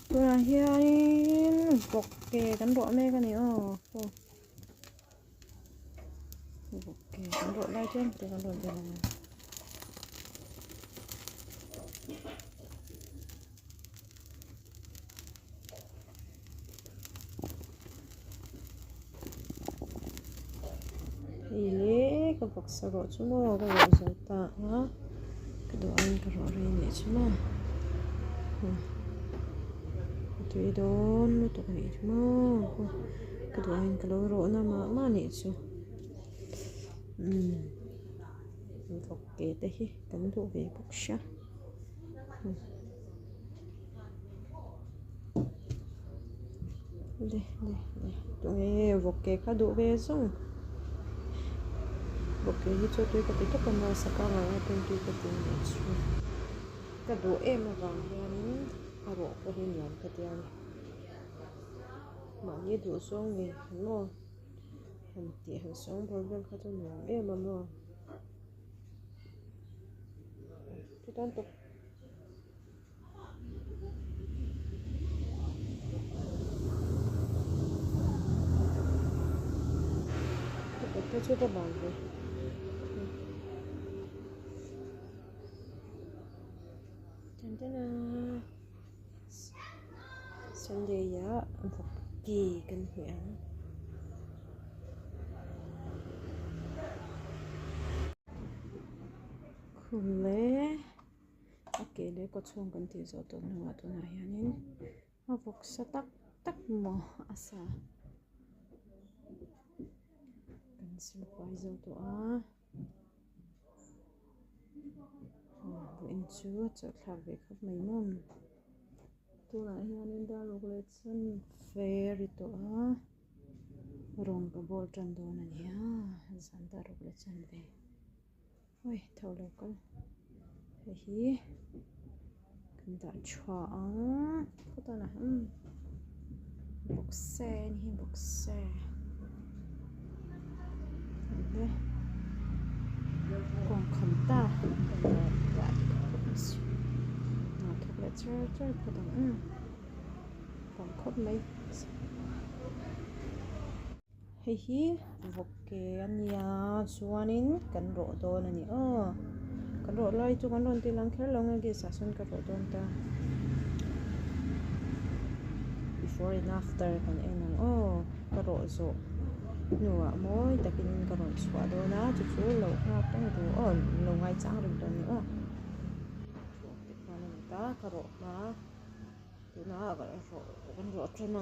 Tuna hianin vok ke kan rawh mek ani vok ke kan rawh lai chuan te kan rawh bel ile ka vok sa rawh chu mo ka rawh zo ta ha ka do an ka rawh ri ni chu mo tui don lutuk ni chu mo ka do an ka lo rawh na ma ni chu vok ke te hi kan du ve bawk sha le tunge vok ke kha du ve zong vok ke hi chu tui ka ti to kan ma saka ma tui ka ti ni chu ka du em awang hianin a rawh ko hi niam ka ti ani ma ni du zong ni mo han ti han song bol bel kha chu niam em mo chu tan to cái chút các bạn về chân chân à Sunday ya vok kỳ cần huyện khung lẽ ok để có chuông cần thì giờ tuần nữa tuần này anh mà vok sa tắc mò asa cần xin quay giờ tụi buổi trưa trở lại về khắp mấy món tụi này anh đã lục lệ chân fair tụi rong cái bol tròn đồ này nhá dân ta lục lệ chân về ôi thầu lâu con hi cần đã chua có tao là bọc xe hi bọc xe đấy còn khẩn ta đã nó thật là chơi của tao còn khóc mấy hi vok ke ania chuanin kan rawh dawn ani kan rawh lai chu kan rawn ti lang kher lo nge sa sun ka rawh dawn ta before and after kan enang ka rawh zo nuwa mawi takin ka rawn chhuah dawna chu chu lo ngak tang tu lo ngai chang ring dawn ni ta ka rawh ma tuna kan rawh atang